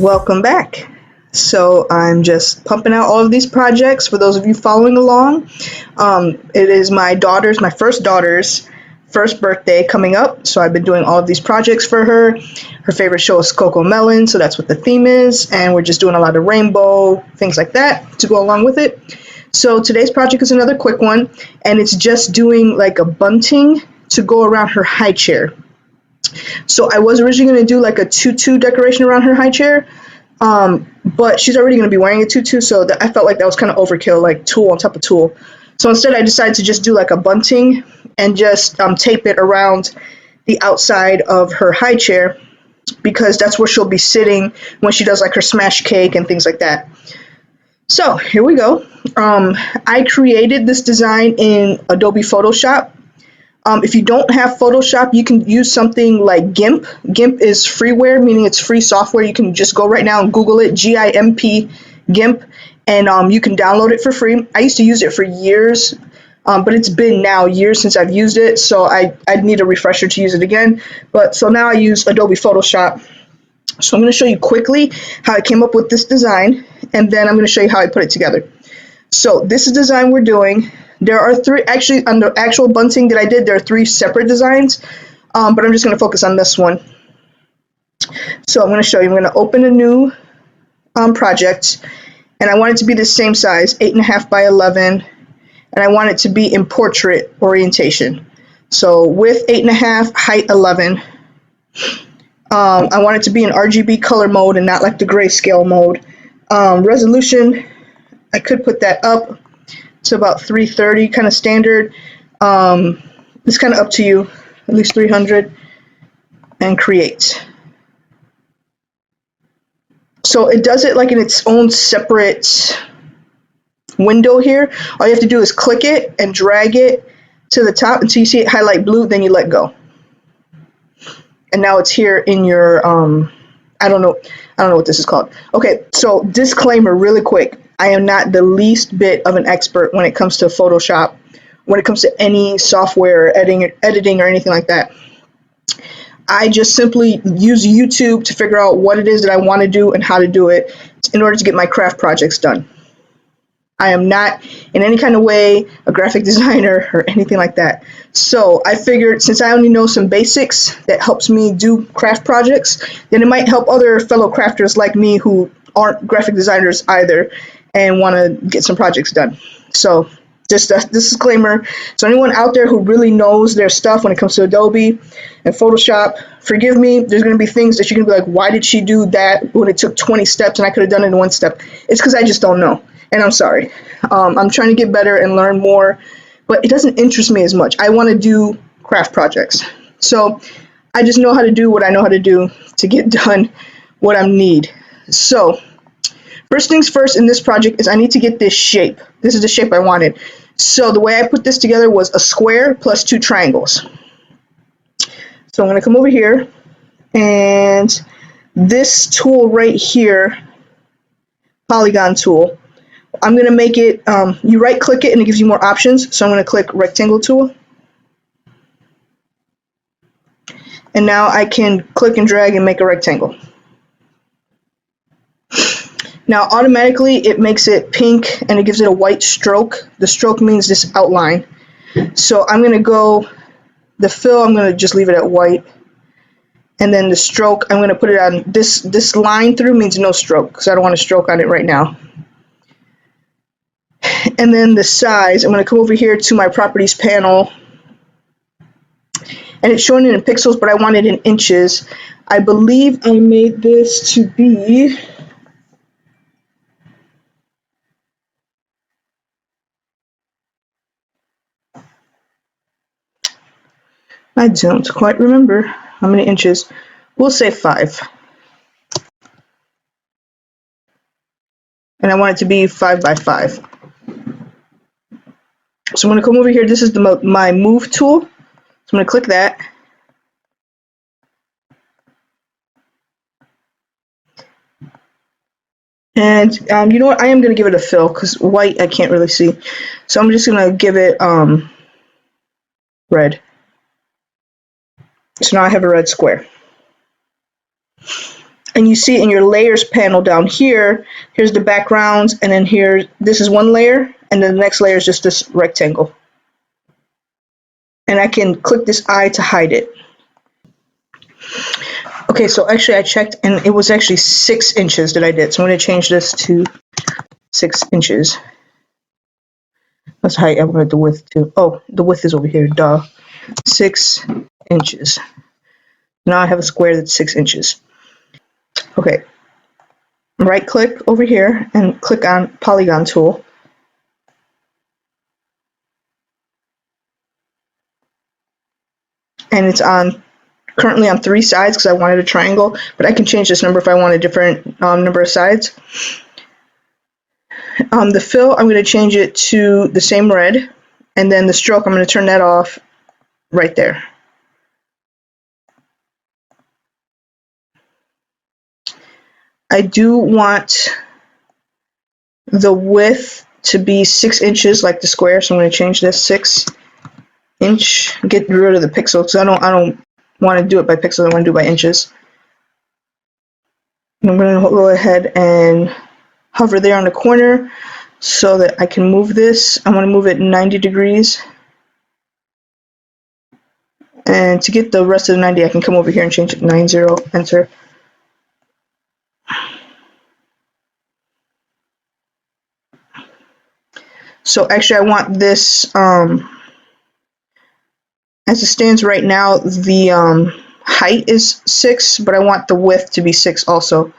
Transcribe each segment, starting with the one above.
Welcome back. So I'm just pumping out all of these projects for those of you following along. It is my first daughter's first birthday coming up, so I've been doing all of these projects for her. Her favorite show is Cocomelon, so that's what the theme is, and we're just doing a lot of rainbow, things like that to go along with it. So today's project is another quick one, and it's just doing like a bunting to go around her high chair. So I was originally going to do like a tutu decoration around her high chair, but she's already going to be wearing a tutu, so I felt like that was kind of overkill, like tulle on top of tulle. So instead I decided to just do like a bunting and just tape it around the outside of her high chair, because that's where she'll be sitting when she does like her smash cake and things like that. So here we go. I created this design in Adobe Photoshop. If you don't have Photoshop, you can use something like GIMP. GIMP is freeware, meaning it's free software. You can just go right now and Google it, GIMP, GIMP, and you can download it for free. I used to use it for years, but it's been now years since I've used it, so I'd need a refresher to use it again. So now I use Adobe Photoshop. So I'm going to show you quickly how I came up with this design, and then I'm going to show you how I put it together. So this is the design we're doing. There are three, actually on the actual bunting that I did, there are three separate designs, but I'm just going to focus on this one. So I'm going to show you, I'm going to open a new project, and I want it to be the same size, 8.5 by 11, and I want it to be in portrait orientation. So width 8.5, height 11. I want it to be in RGB color mode and not like the grayscale mode. Resolution, I could put that up to about 330, kind of standard. It's kind of up to you, at least 300, and create. So it does it like in its own separate window here. All you have to do is click it and drag it to the top until you see it highlight blue, then you let go. And now it's here in your, I don't know what this is called. Okay, so disclaimer really quick. I am not the least bit of an expert when it comes to Photoshop, when it comes to any software or editing or anything like that. I just simply use YouTube to figure out what it is that I want to do and how to do it in order to get my craft projects done. I am not in any kind of way a graphic designer or anything like that. So I figured, since I only know some basics that helps me do craft projects, then it might help other fellow crafters like me who aren't graphic designers either and want to get some projects done. So just a disclaimer. So anyone out there who really knows their stuff when it comes to Adobe and Photoshop, forgive me. There's going to be things that you're going to be like, why did she do that when it took 20 steps and I could have done it in one step? It's because I just don't know. And I'm sorry. I'm trying to get better and learn more, but it doesn't interest me as much. I want to do craft projects. So I just know how to do what I know how to do to get done what I need. So first things first in this project is I need to get this shape. This is the shape I wanted. So the way I put this together was a square plus two triangles. So I'm going to come over here, and this tool right here, polygon tool, I'm going to make it, you right click it and it gives you more options. So I'm going to click rectangle tool. And now I can click and drag and make a rectangle. Now automatically it makes it pink and it gives it a white stroke. The stroke means this outline. So I'm going to go, the fill, I'm going to just leave it at white. And then the stroke, I'm going to put it on, this line through means no stroke, because I don't want a stroke on it right now. And then the size, I'm going to come over here to my properties panel. And it's showing it in pixels, but I want it in inches. I believe I made this to be, I don't quite remember how many inches. We'll say 5. And I want it to be 5 by 5. So I'm going to come over here. This is my move tool. So I'm going to click that. And you know what? I am going to give it a fill, because white I can't really see. So I'm just going to give it red. So now I have a red square. And you see in your layers panel down here, here's the backgrounds, and then here, this is one layer, and then the next layer is just this rectangle. And I can click this eye to hide it. Okay, so actually I checked, and it was actually 6 inches that I did. So I'm going to change this to 6 inches. That's height. I'm going to the width too. Oh, the width is over here. Duh. 6 inches. Now I have a square that's 6 inches. Okay. Right click over here and click on Polygon tool. And it's currently on 3 sides because I wanted a triangle, but I can change this number if I want a different number of sides. The fill, I'm going to change it to the same red, and then the stroke, I'm going to turn that off right there. I do want the width to be 6 inches like the square, so I'm going to change this 6 inch. Get rid of the pixel because I don't want to do it by pixels. I want to do it by inches. And I'm going to go ahead and hover there on the corner so that I can move this. I want to move it 90 degrees. And to get the rest of the 90, I can come over here and change it 90, enter. So actually I want this, as it stands right now, the height is 6, but I want the width to be 6 also.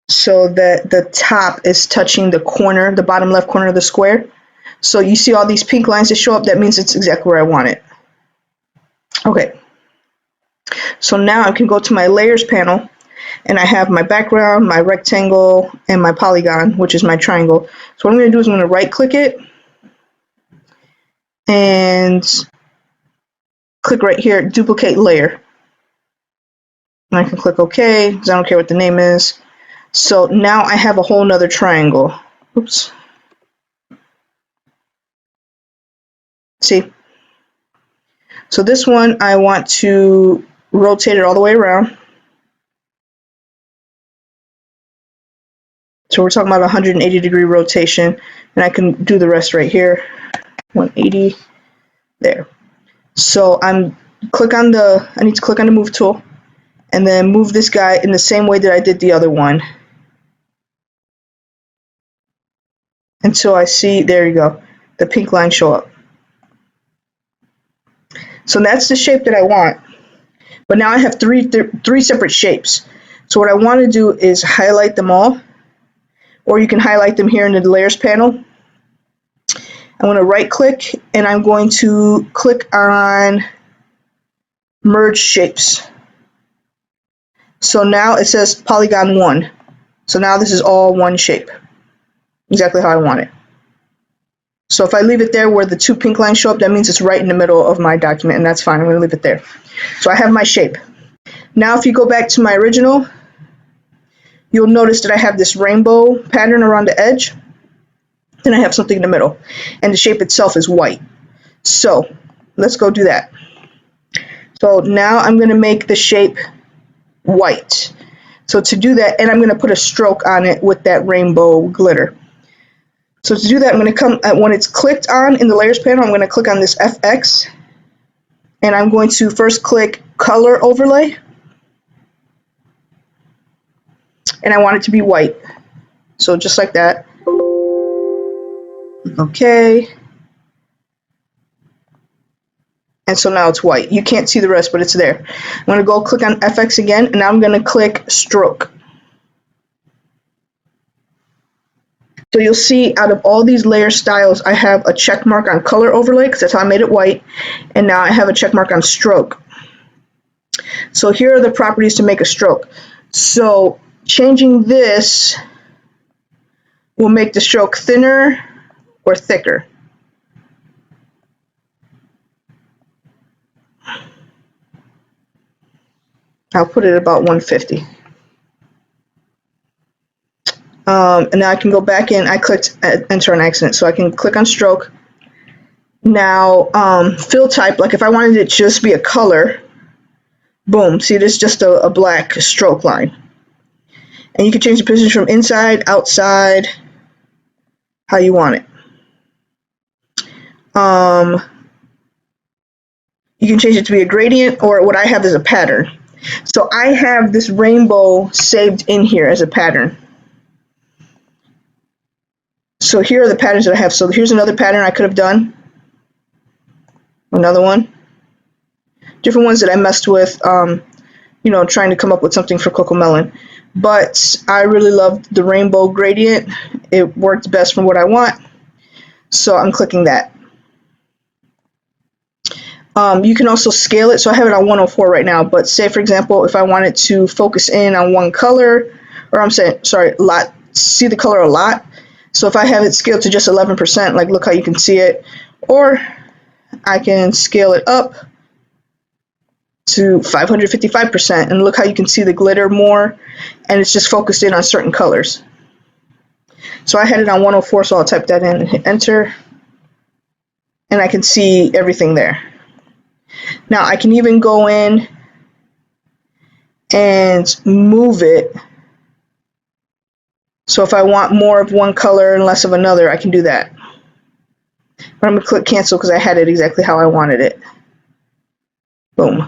So that the top is touching the corner, the bottom left corner of the square. So you see all these pink lines that show up, that means it's exactly where I want it. Okay. So now I can go to my layers panel, and I have my background, my rectangle, and my polygon, which is my triangle. So what I'm going to do is I'm going to right click it and click right here, duplicate layer. And I can click OK because I don't care what the name is. So now I have a whole nother triangle. Oops. See? So this one I want to rotate it all the way around. So we're talking about 180-degree rotation, and I can do the rest right here. 180 there. So I need to click on the move tool and then move this guy in the same way that I did the other one until I see, there you go, the pink line show up. So that's the shape that I want. But now I have three separate shapes. So what I want to do is highlight them all, or you can highlight them here in the layers panel. I'm going to right click and I'm going to click on merge shapes. So now it says polygon 1. So now this is all one shape, exactly how I want it. So if I leave it there where the 2 pink lines show up, that means it's right in the middle of my document, and that's fine. I'm going to leave it there. So I have my shape. Now if you go back to my original, you'll notice that I have this rainbow pattern around the edge, and I have something in the middle, and the shape itself is white. So let's go do that. So now I'm going to make the shape white. So to do that, and I'm going to put a stroke on it with that rainbow glitter. So to do that, I'm going to come, when it's clicked on in the layers panel, I'm going to click on this FX, and I'm going to first click color overlay, and I want it to be white. So just like that. Okay. And so now it's white. You can't see the rest, but it's there. I'm going to go click on FX again, and now I'm going to click stroke. So you'll see out of all these layer styles, I have a check mark on color overlay because that's how I made it white, and now I have a check mark on stroke. So here are the properties to make a stroke. So changing this will make the stroke thinner or thicker. I'll put it about 150. And now I can go back in. I clicked enter on accident, so I can click on stroke. Now, fill type, like if I wanted it to just be a color, boom, see, this is just a black stroke line. And you can change the position from inside, outside, how you want it. You can change it to be a gradient, or what I have is a pattern. So I have this rainbow saved in here as a pattern. So here are the patterns that I have. So here's another pattern I could have done. Another one. Different ones that I messed with, you know, trying to come up with something for Cocomelon. But I really loved the rainbow gradient. It worked best for what I want. So I'm clicking that. You can also scale it. So I have it on 104 right now. But say, for example, if I wanted to focus in on one color, or I'm saying, sorry, see the color a lot. So if I have it scaled to just 11%, like look how you can see it. Or I can scale it up to 555%, and look how you can see the glitter more, and it's just focused in on certain colors. So I had it on 104, so I'll type that in and hit enter, and I can see everything there. Now I can even go in and move it. So if I want more of one color and less of another, I can do that. But I'm going to click cancel because I had it exactly how I wanted it. Boom.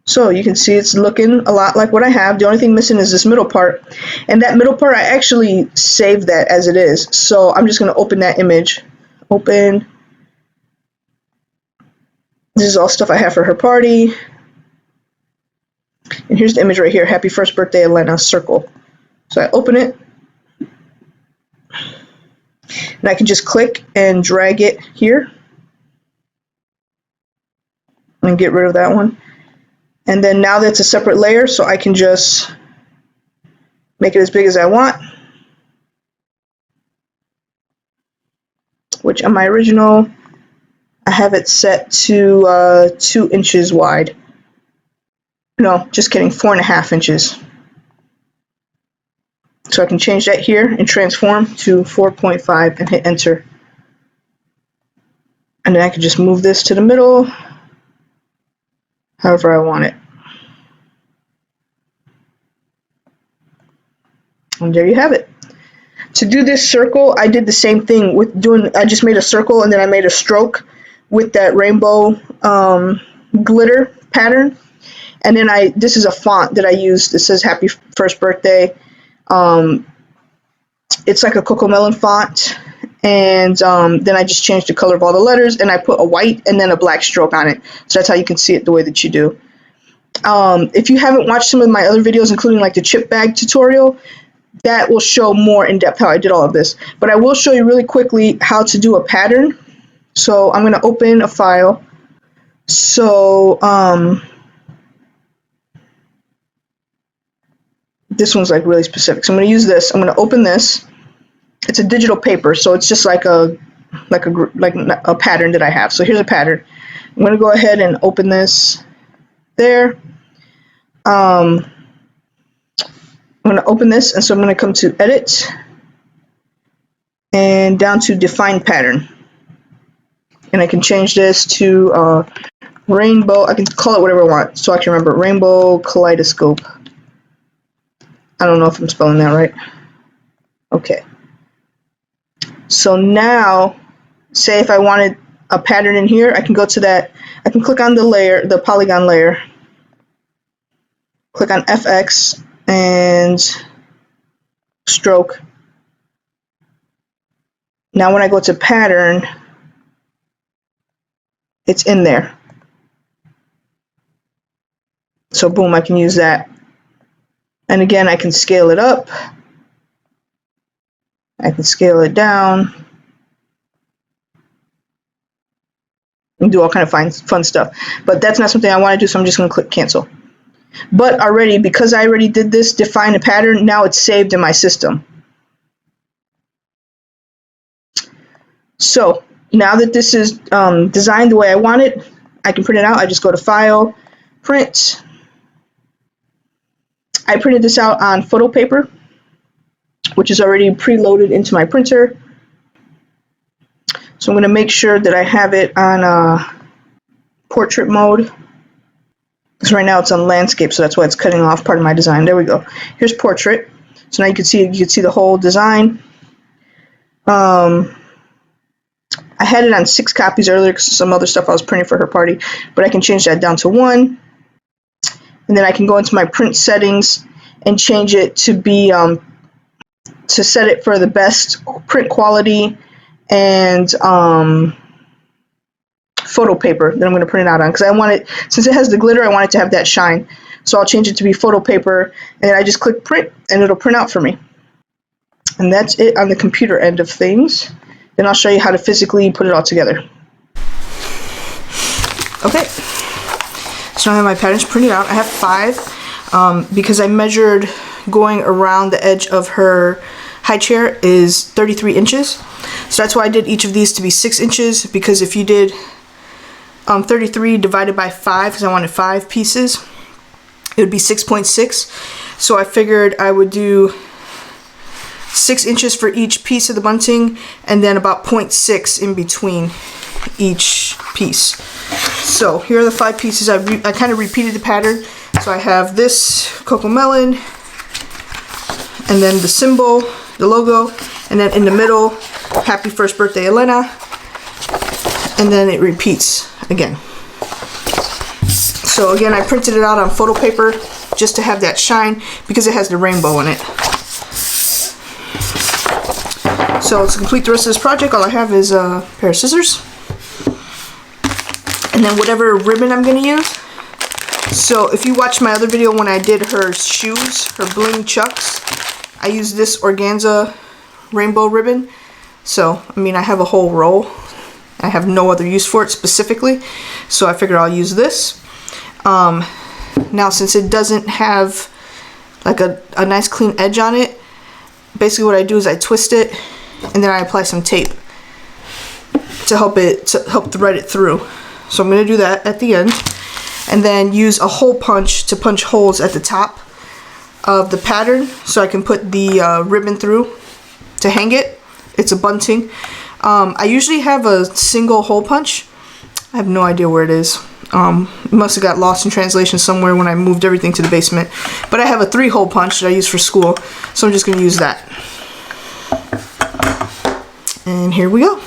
So you can see it's looking a lot like what I have. The only thing missing is this middle part. And that middle part, I actually saved that as it is. So I'm just going to open that image. Open. This is all stuff I have for her party. And here's the image right here. Happy first birthday, Elena, circle. So I open it. And I can just click and drag it here. And get rid of that one. And then now that's a separate layer, so I can just make it as big as I want. Which on my original, I have it set to 2 inches wide. No, just kidding, 4.5 inches. So I can change that here and transform to 4.5 and hit enter. And then I can just move this to the middle, however I want it. And there you have it. To do this circle, I did the same thing with I just made a circle and then I made a stroke with that rainbow glitter pattern. And then this is a font that I used. It says happy first birthday. It's like a Cocomelon font. And then I just changed the color of all the letters and I put a white and then a black stroke on it. So that's how you can see it the way that you do. If you haven't watched some of my other videos, including like the chip bag tutorial, that will show more in depth how I did all of this. But I will show you really quickly how to do a pattern. So I'm going to open a file. So this one's like really specific. So I'm going to use this. I'm going to open this. It's a digital paper, so it's just like a pattern that I have. So here's a pattern. I'm going to go ahead and open this there. I'm going to open this, and so I'm going to come to edit and down to define pattern. And I can change this to rainbow. I can call it whatever I want so I can remember. Rainbow kaleidoscope. I don't know if I'm spelling that right. Okay. So now, say if I wanted a pattern in here, I can go to that. I can click on the layer, the polygon layer. Click on FX and stroke. Now when I go to pattern, it's in there. So boom, I can use that. And again, I can scale it up. I can scale it down. And do all kind of fun stuff. But that's not something I want to do, so I'm just going to click cancel. But already, because I already did this, define a pattern, now it's saved in my system. So now that this is designed the way I want it, I can print it out. I just go to File, Print, I printed this out on photo paper, which is already preloaded into my printer. So I'm going to make sure that I have it on portrait mode. Because right now it's on landscape, so that's why it's cutting off part of my design. There we go. Here's portrait. So now you can see the whole design. I had it on 6 copies earlier because some other stuff I was printing for her party, but I can change that down to 1. And then I can go into my print settings and change it to be to set it for the best print quality and photo paper that I'm going to print it out on, because I want it, since it has the glitter, I want it to have that shine. So I'll change it to be photo paper, and then I just click print and it'll print out for me. And that's it on the computer end of things. Then I'll show you how to physically put it all together. Okay, so I have my patterns printed out. I have 5 because I measured going around the edge of her high chair is 33 inches. So that's why I did each of these to be 6 inches, because if you did 33 divided by 5, because I wanted 5 pieces, it would be 6.6. So I figured I would do 6 inches for each piece of the bunting, and then about 0.6 in between each piece. So here are the 5 pieces. I kind of repeated the pattern. So I have this Cocomelon, and then the symbol, the logo, and then in the middle, happy first birthday, Elena, and then it repeats again. So again, I printed it out on photo paper just to have that shine because it has the rainbow in it. So to complete the rest of this project, all I have is a pair of scissors, and then whatever ribbon I'm going to use. So if you watched my other video when I did her shoes, her bling chucks, I used this organza rainbow ribbon. So, I mean, I have a whole roll. I have no other use for it specifically, so I figured I'll use this. Now, since it doesn't have like a nice clean edge on it, basically what I do is I twist it and then I apply some tape to help thread it through. So I'm going to do that at the end, and then use a hole punch to punch holes at the top of the pattern so I can put the ribbon through to hang it. It's a bunting. I usually have a single hole punch. I have no idea where it is. It must have got lost in translation somewhere when I moved everything to the basement. But I have a 3-hole punch that I use for school, so I'm just going to use that. And here we go.